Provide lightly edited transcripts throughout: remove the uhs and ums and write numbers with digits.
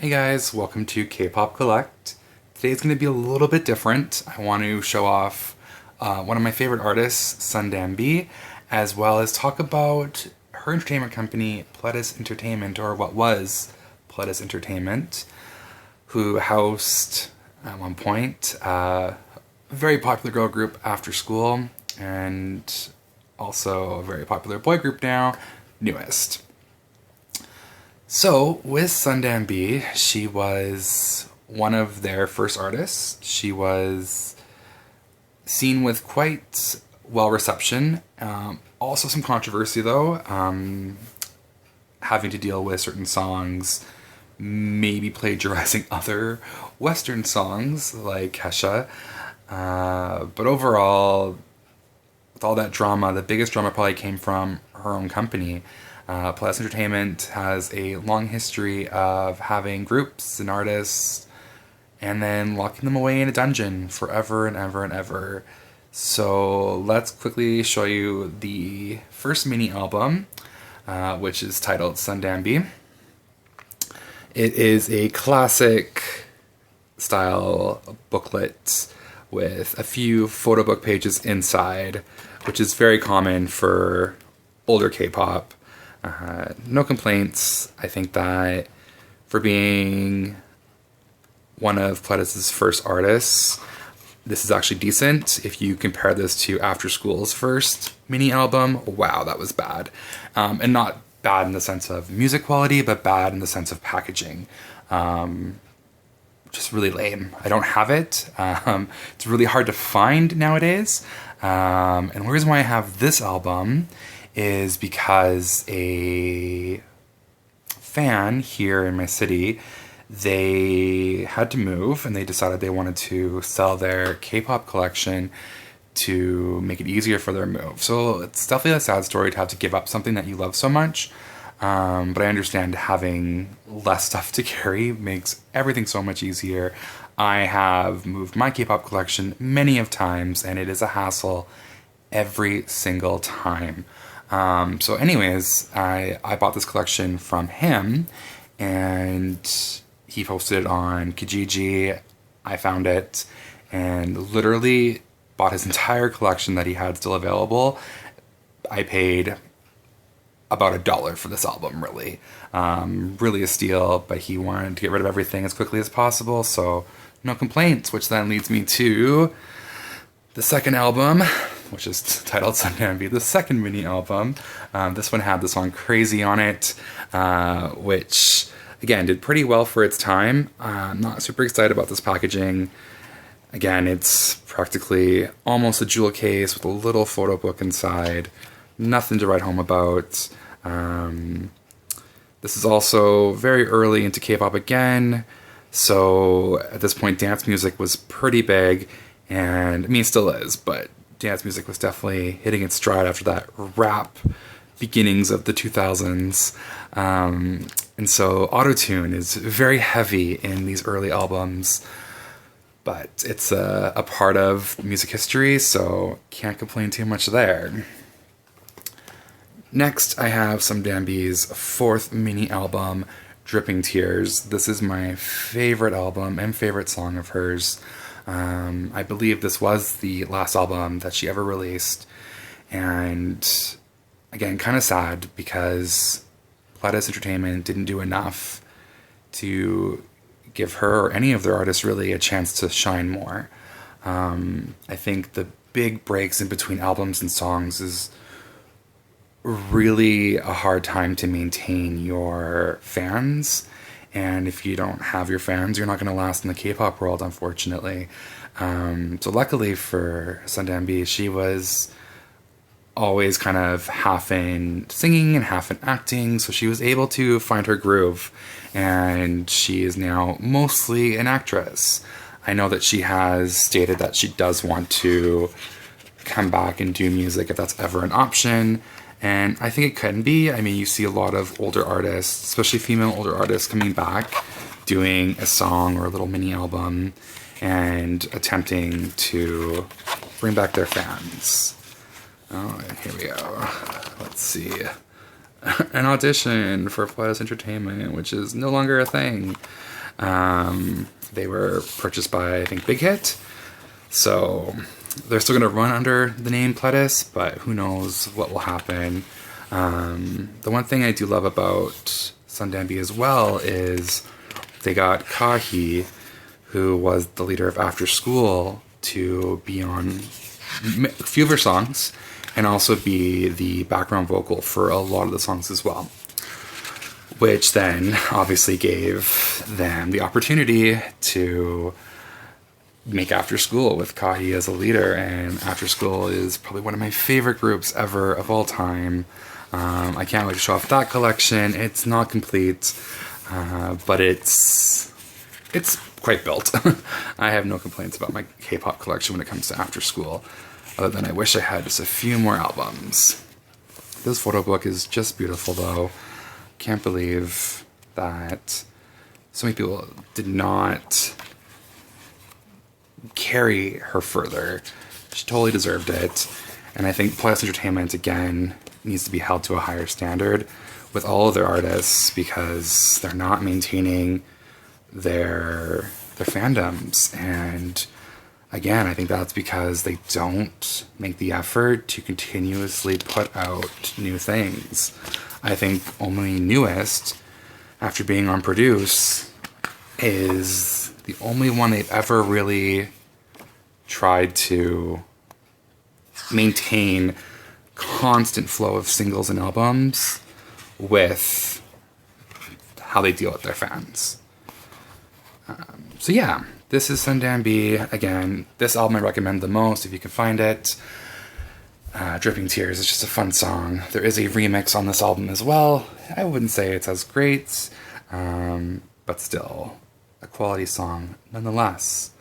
Hey guys, welcome to Kpop Collect. Today's going to be a little bit different. I want to show off one of my favorite artists, Sundambi, as well as talk about her entertainment company, Pledis Entertainment, or what was Pledis Entertainment, who housed, at one point, a very popular girl group After School, and also a very popular boy group now, Newest. So, with Sundambi, she was one of their first artists. She was seen with quite well reception. Also some controversy though, having to deal with certain songs, maybe plagiarizing other Western songs like Kesha. But overall, with all that drama, the biggest drama probably came from her own company. Pledis Entertainment has a long history of having groups and artists and then locking them away in a dungeon forever and ever and ever. So let's quickly show you the first mini album, which is titled Sundambi. It is a classic style booklet with a few photo book pages inside, which is very common for older K-pop. No complaints. I think that for being one of Pledis' first artists, this is actually decent. If you compare this to After School's first mini album, wow, that was bad. And not bad in the sense of music quality, but bad in the sense of packaging. Just really lame. I don't have it. It's really hard to find nowadays. And the reason why I have this album is because a fan here in my city, they had to move and they decided they wanted to sell their K-pop collection to make it easier for their move. So it's definitely a sad story to have to give up something that you love so much. But I understand having less stuff to carry makes everything so much easier. I have moved my K-pop collection many of times and it is a hassle every single time. So anyways, I bought this collection from him and he posted it on Kijiji. I found it and literally bought his entire collection that he had still available. I paid about $1 for this album, really. Really a steal, but he wanted to get rid of everything as quickly as possible, so no complaints, which then leads me to the second album, which is titled Sundambi, the second mini album. This one had the song Crazy on it, which, again, did pretty well for its time. I'm not super excited about this packaging. Again, it's practically almost a jewel case with a little photo book inside. Nothing to write home about. This is also very early into K-pop again, so at this point dance music was pretty big, and I mean it still is, but dance music was definitely hitting its stride after that rap beginnings of the 2000s. And so auto-tune is very heavy in these early albums, but it's a part of music history, so can't complain too much there. Next, I have Sundambi's fourth mini album, Dripping Tears. This is my favorite album and favorite song of hers. I believe this was the last album that she ever released. And again, kind of sad because Pledis Entertainment didn't do enough to give her or any of their artists really a chance to shine more. I think the big breaks in between albums and songs is really a hard time to maintain your fans, and if you don't have your fans, you're not going to last in the K-pop world, unfortunately. So luckily for Sundambi, she was always kind of half in singing and half in acting, so she was able to find her groove, and she is now mostly an actress. I know that she has stated that she does want to come back and do music if that's ever an option. And I think it can be. I mean, you see a lot of older artists, especially female older artists, coming back, doing a song or a little mini album and attempting to bring back their fans. Oh, and here we go. Let's see. an audition for Pledis Entertainment, which is no longer a thing. They were purchased by, I think, Big Hit. So they're still going to run under the name Pledis, but who knows what will happen. The one thing I do love about Sundambi as well is they got Kahi, who was the leader of After School, to be on a few of her songs and also be the background vocal for a lot of the songs as well. Which then obviously gave them the opportunity to make After School with Kahi as a leader. And After School is probably one of my favorite groups ever of all time. I can't wait to show off that collection. It's not complete, but it's quite built. I have no complaints about my K-pop collection when it comes to After School, other than I wish I had just a few more albums. This photo book is just beautiful though. Can't believe that so many people did not carry her further. She totally deserved it. And I think Pledis Entertainment, again, needs to be held to a higher standard with all of their artists because they're not maintaining their fandoms. And again, I think that's because they don't make the effort to continuously put out new things. I think only Newest, after being on Produce, is the only one they've ever really tried to maintain constant flow of singles and albums with how they deal with their fans. So yeah, this is Sundambi. Again, this album I recommend the most if you can find it. Dripping Tears is just a fun song. There is a remix on this album as well. I wouldn't say it's as great, but still a quality song nonetheless.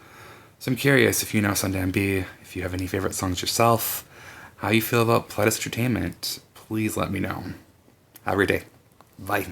So I'm curious if you know Sundambi, if you have any favorite songs yourself, how you feel about Pledis Entertainment. Please let me know. Have a great day. Bye.